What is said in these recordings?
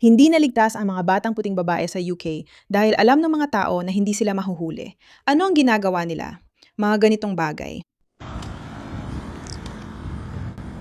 Hindi naligtas ang mga batang puting babae sa UK dahil alam ng mga tao na hindi sila mahuhuli. Ano ang ginagawa nila? Mga ganitong bagay.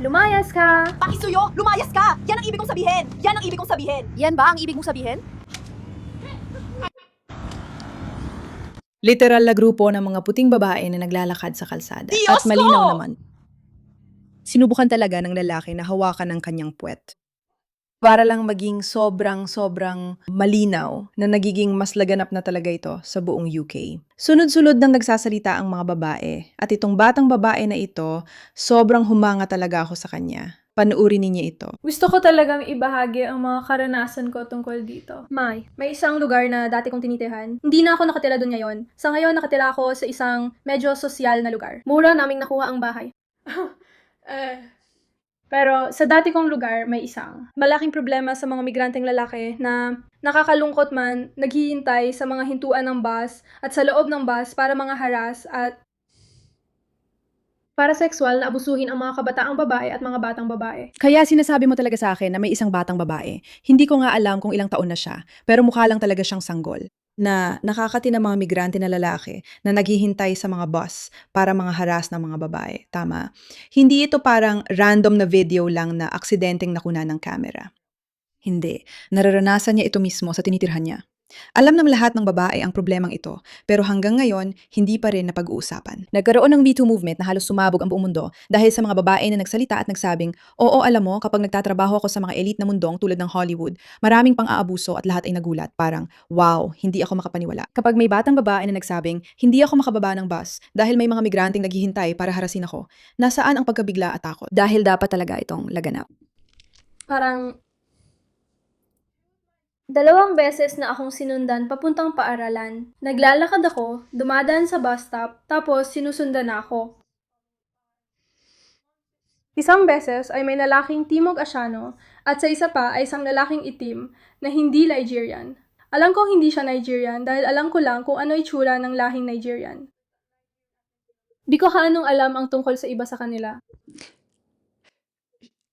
Lumayas ka! Pakisuyo! Lumayas ka! Yan ang ibig kong sabihin! Yan ang ibig kong sabihin! Yan ba ang ibig mong sabihin? Literal na grupo ng mga puting babae na naglalakad sa kalsada. Diyos At malinaw ko! naman. Sinubukan talaga ng lalaki na hawakan ang kanyang puwet. Para lang maging sobrang malinaw na nagiging mas laganap na talaga ito sa buong UK. Sunod-sunod nang nagsasalita ang mga babae. At itong batang babae na ito, sobrang humanga talaga ako sa kanya. Panuuri ninyo ito. Gusto ko talagang ibahagi ang mga karanasan ko tungkol dito. May isang lugar na dati kong tinitirahan. Hindi na ako nakatira doon ngayon. Sa ngayon, nakatira ako sa isang medyo sosyal na lugar. Mura naming nakuha ang bahay. Pero sa dati kong lugar, may isang malaking problema sa mga migranteng lalaki na nakakalungkot man, naghihintay sa mga hintuan ng bus at sa loob ng bus para mga haras at para sexual na abusuhin ang mga kabataang babae at mga batang babae. Kaya sinasabi mo talaga sa akin na may isang batang babae. Hindi ko nga alam kung ilang taon na siya, pero mukha lang talaga siyang sanggol. Na nakakati ng mga migrante na lalaki na naghihintay sa mga bus para mga haras ng mga babae. Tama. Hindi ito parang random na video lang na aksidenteng nakuna ng camera. Hindi. Nararanasan niya ito mismo sa tinitirhan niya. Alam ng lahat ng babae ang problemang ito, pero hanggang ngayon, hindi pa rin napag-uusapan. Nagkaroon ng Me Too movement na halos sumabog ang buong mundo dahil sa mga babae na nagsalita at nagsabing, oo, alam mo, kapag nagtatrabaho ako sa mga elite na mundong tulad ng Hollywood, maraming pang-aabuso at lahat ay nagulat. Parang, wow, hindi ako makapaniwala. Kapag may batang babae na nagsabing, hindi ako makababa ng bus dahil may mga migranteng naghihintay para harasin ako, nasaan ang pagkabigla at takot? Dahil dapat talaga itong laganap. Parang 2 beses na akong sinundan papuntang paaralan. Naglalakad ako, dumadaan sa bus stop, tapos sinusundan na ako. Isang beses ay may lalaking Timog Asyano at sa isa pa ay isang lalaking itim na hindi Nigerian. Alam ko hindi siya Nigerian dahil alam ko lang kung ano itsura ng lahing Nigerian. Di ko kaanong alam ang tungkol sa iba sa kanila.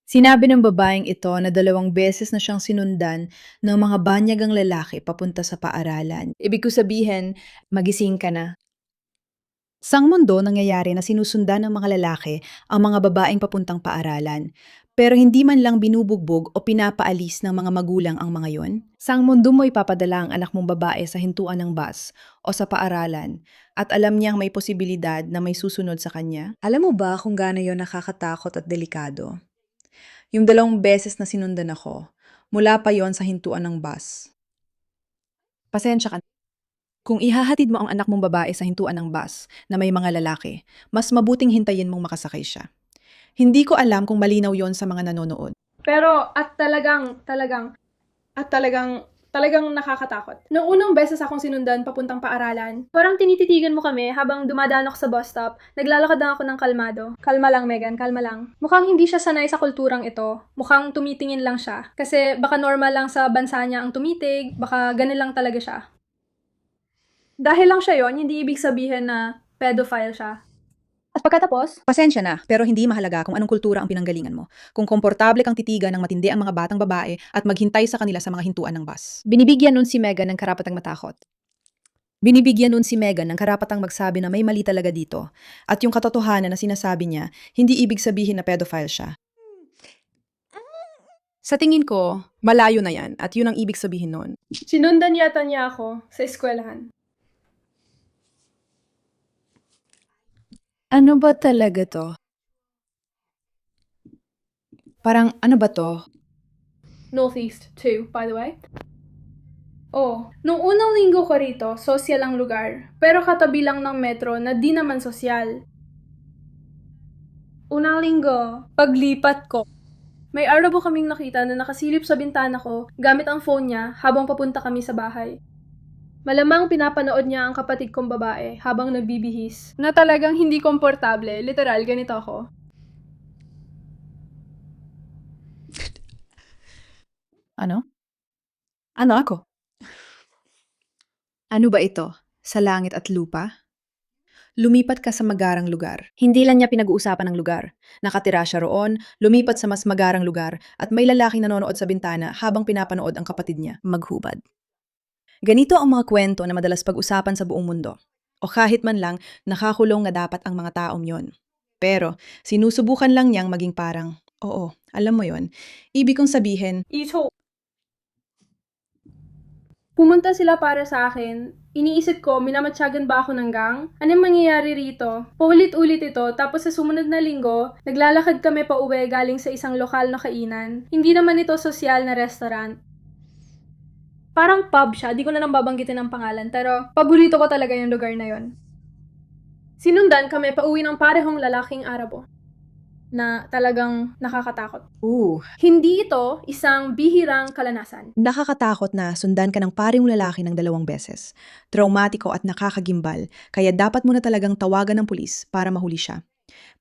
Sinabi ng babaeng ito na 2 beses na siyang sinundan ng mga banyagang lalaki papunta sa paaralan. Ibig ko sabihin, magising ka na. Sang mundo nangyayari na sinusundan ng mga lalaki ang mga babaeng papuntang paaralan. Pero hindi man lang binubugbog o pinapaalis ng mga magulang ang mga yon. Sang mundo mo ipapadala ang anak mong babae sa hintuan ng bus o sa paaralan at alam niyang may posibilidad na may susunod sa kanya? Alam mo ba kung gaano yon nakakatakot at delikado? Yung 2 beses na sinundan ako, mula pa yon sa hintuan ng bus. Pasensya ka. Kung ihahatid mo ang anak mong babae sa hintuan ng bus na may mga lalaki, mas mabuting hintayin mong makasakay siya. Hindi ko alam kung malinaw yon sa mga nanonood. Pero talagang nakakatakot. Noong unang beses akong sinundan papuntang paaralan, parang tinititigan mo kami habang dumadaan ako sa bus stop, naglalakad lang ako ng kalmado. Kalma lang, Megan, kalma lang. Mukhang hindi siya sanay sa kulturang ito. Mukhang tumitingin lang siya. Kasi baka normal lang sa bansa niya ang tumitig, baka ganun lang talaga siya. Dahil lang siya yon, hindi ibig sabihin na pedophile siya. At pagkatapos, Pasensya na, pero hindi mahalaga kung anong kultura ang pinanggalingan mo. Kung komportable kang titigan ng matindi ang mga batang babae at maghintay sa kanila sa mga hintuan ng bus. Binibigyan nun si Megan ng karapatang matakot. Binibigyan nun si Megan ng karapatang magsabi na may mali talaga dito. At yung katotohanan na sinasabi niya, hindi ibig sabihin na pedophile siya. Sa tingin ko, malayo na yan at yun ang ibig sabihin nun. sinundan yata niya ako sa eskwelahan. Ano ba talaga to? Parang ano ba to? Northeast too, by the way. Oh, nung unang linggo ko rito, sosyal ang lugar. Pero katabi lang ng metro na di naman sosyal. Unang linggo, paglipat ko. May arabo kaming nakita na nakasilip sa bintana ko gamit ang phone niya habang papunta kami sa bahay. Malamang pinapanood niya ang kapatid kong babae habang nagbibihis. Na talagang hindi komportable, literal, ganito ako. Ano? Ano ako? Ano ba ito? Sa langit at lupa? Lumipat ka sa magarang lugar. Hindi lang niya pinag-uusapan ng lugar. Nakatira siya roon, lumipat sa mas magarang lugar, at may lalaking nanonood sa bintana habang pinapanood ang kapatid niya. Maghubad. Ganito ang mga kwento na madalas pag-usapan sa buong mundo. O kahit man lang, nakakulong na dapat ang mga taong yon. Pero, sinusubukan lang niyang maging parang, oo, alam mo yon. Ibig kong sabihin, Iso. Pumunta sila para sa akin. Iniisip ko, minamatyagan ba ako ng gang? Anong mangyayari rito? Paulit-ulit ito, tapos sa sumunod na linggo, naglalakad kami pa uwi galing sa isang lokal na kainan. Hindi naman ito sosyal na restaurant. Parang pub siya, di ko na lang babanggitin ang pangalan, pero paborito ko talaga yung lugar na yon. Sinundan kami pa uwi ng parehong lalaking Arabo na talagang nakakatakot. Hindi ito isang bihirang kalanasan. nakakatakot na sundan ka ng paring lalaki ng 2 beses. Traumatiko at nakakagimbal, kaya dapat mo na talagang tawagan ng pulis para mahuli siya.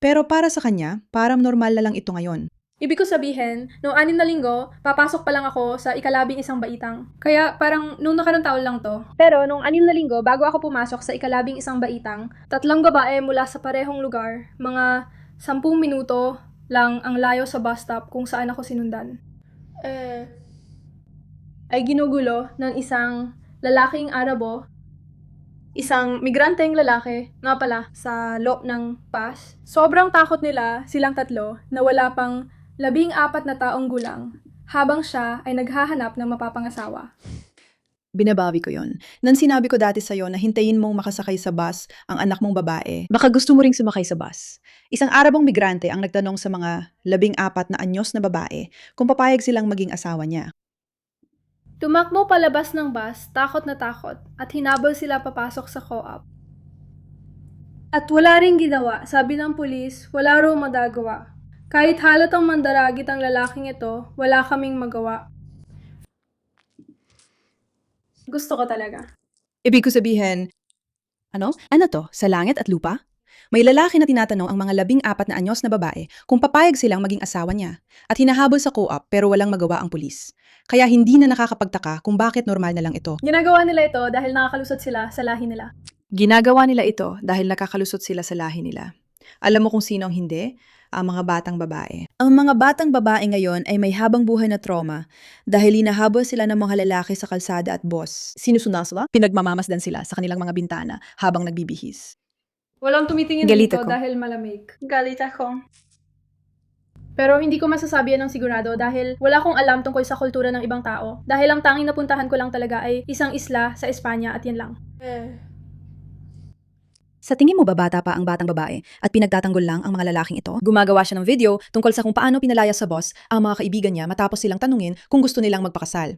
Pero para sa kanya, parang normal na lang ito ngayon. Ibig ko sabihin, noong 6 na linggo, papasok pa lang ako sa ikalabing isang baitang. Kaya parang noong nakarang taon lang to. Pero noong 6 na linggo, bago ako pumasok sa ikalabing isang baitang, 3 babae mula sa parehong lugar, mga 10 minuto lang ang layo sa bus stop kung saan ako sinundan. Ay ginugulo ng isang lalaking Arabo, isang migranteng lalaki, nga pala, sa loob ng pass. Sobrang takot nila, silang tatlo, na wala pang 14 na taong gulang, habang siya ay naghahanap ng mapapangasawa. Binabawi ko yon. Nang sinabi ko dati sa'yo na hintayin mong makasakay sa bus ang anak mong babae, baka gusto mo ring sumakay sa bus. Isang Arabong migrante ang nagtanong sa mga 14 na anyos na babae kung papayag silang maging asawa niya. Tumakbo palabas ng bus, takot na takot, at hinabol sila papasok sa co-op. At wala ring ginawa, sabi ng pulis, wala raw magagawa. Kahit halatang mandaragit ang lalaking ito, wala kaming magawa. Gusto ko talaga. Ibig ko sabihin, ano? Ano to? Sa langit at lupa? May lalaki na tinatanong ang mga 14 na anyos na babae kung papayag silang maging asawa niya at hinahabol sa co-op pero walang magawa ang pulis. Kaya hindi na nakakapagtaka kung bakit normal na lang ito. Ginagawa nila ito dahil nakakalusot sila sa lahi nila. Ginagawa nila ito dahil nakakalusot sila sa lahi nila. Alam mo kung sino ang hindi? Ang mga batang babae. Ang mga batang babae ngayon ay may habang buhay na trauma dahil hinahabol sila ng mga lalaki sa kalsada at bus. Sinusundan sila? Pinagmamamasdan sila sa kanilang mga bintana habang nagbibihis. Walang tumitingin Galit dito ako. dahil malamig. Galit ako. Pero hindi ko masasabi yan ng sigurado dahil wala akong alam tungkol sa kultura ng ibang tao. Dahil ang tanging napuntahan ko lang talaga ay isang isla sa Espanya at yan lang. Sa tingin mo ba bata pa ang batang babae at pinagtatanggol lang ang mga lalaking ito? Gumagawa siya ng video tungkol sa kung paano pinalaya sa boss ang mga kaibigan niya matapos silang tanungin kung gusto nilang magpakasal.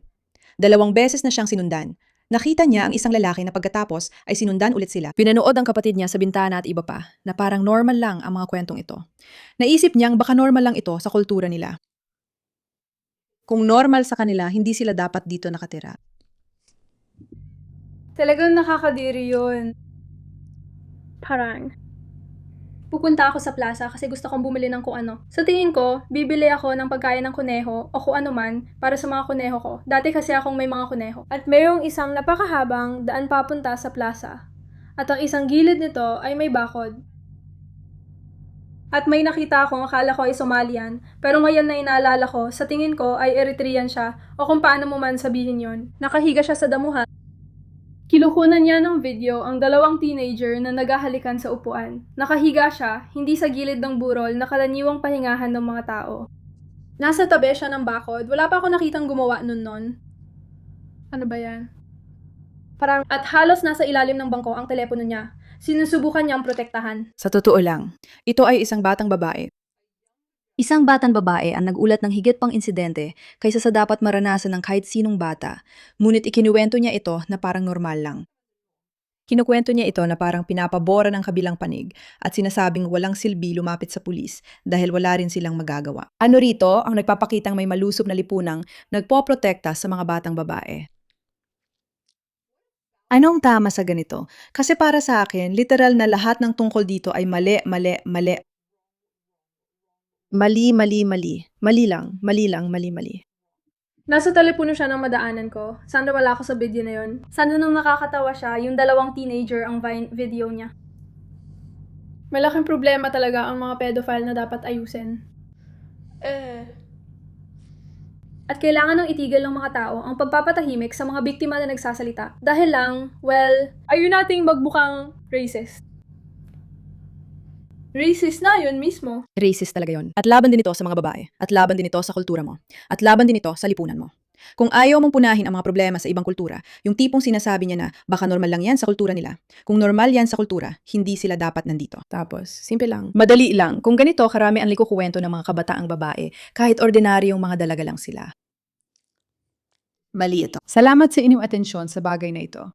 2 beses na siyang sinundan. Nakita niya ang isang lalaki na pagkatapos ay sinundan ulit sila. Pinanood ang kapatid niya sa bintana at iba pa na parang normal lang ang mga kwentong ito. Naisip niyang baka normal lang ito sa kultura nila. Kung normal sa kanila, hindi sila dapat dito nakatira. Talagang nakakadiri yun. Parang, pupunta ako sa plaza kasi gusto kong bumili ng kung ano. Sa tingin ko, bibili ako ng pagkain ng kuneho o kung ano man para sa mga kuneho ko. Dati kasi akong may mga kuneho. At mayroong isang napakahabang daan papunta sa plaza. At ang isang gilid nito ay may bakod. At may nakita akong akala ko ay Somalian, pero ngayon na inaalala ko, sa tingin ko ay Eritrean siya o kung paano mo man sabihin yon. Nakahiga siya sa damuhan. Kilukunan niya ng video ang 2 teenager na naghahalikan sa upuan. Nakahiga siya, hindi sa gilid ng burol na karaniwang pahingahan ng mga tao. Nasa tabi siya ng bakod, wala pa ako nakitang gumawa nun. Ano ba yan? Parang, at halos nasa ilalim ng bangko ang telepono niya. Sinusubukan niyang protektahan. Sa totoo lang, ito ay isang batang babae. Isang batang babae ang nagulat ng higit pang insidente kaysa sa dapat maranasan ng kahit sinong bata, ngunit ikinuwento niya ito na parang normal lang. Kinukwento niya ito na parang pinapabora ng kabilang panig at sinasabing walang silbi lumapit sa pulis dahil wala rin silang magagawa. Ano rito ang nagpapakitang may malusob na lipunang nagpoprotekta sa mga batang babae? Anong tama sa ganito? Kasi para sa akin, literal na lahat ng tungkol dito ay mali, mali, mali. Mali, mali, mali. Mali lang, mali lang, mali, mali. Nasa telepono siya ng madaanan ko. Sana wala ako sa video na yon. Sana nung nakakatawa siya, yung 2 teenager ang video niya. Malaking problema talaga ang mga pedophile na dapat ayusin. At kailangan ng itigil ng mga tao ang pagpapatahimik sa mga biktima na nagsasalita. Dahil lang, well, ayun nating magbukang racist. Racist na yun mismo. Racist talaga yon. At laban din ito sa mga babae. At laban din ito sa kultura mo. At laban din ito sa lipunan mo. Kung ayaw mong punahin ang mga problema sa ibang kultura, yung tipong sinasabi niya na baka normal lang yan sa kultura nila. Kung normal yan sa kultura, hindi sila dapat nandito. Tapos, simple lang. Madali lang. Kung ganito, karami ang likukwento ng mga kabataang babae, kahit ordinaryong mga dalaga lang sila. Mali ito. Salamat sa inyong atensyon sa bagay na ito.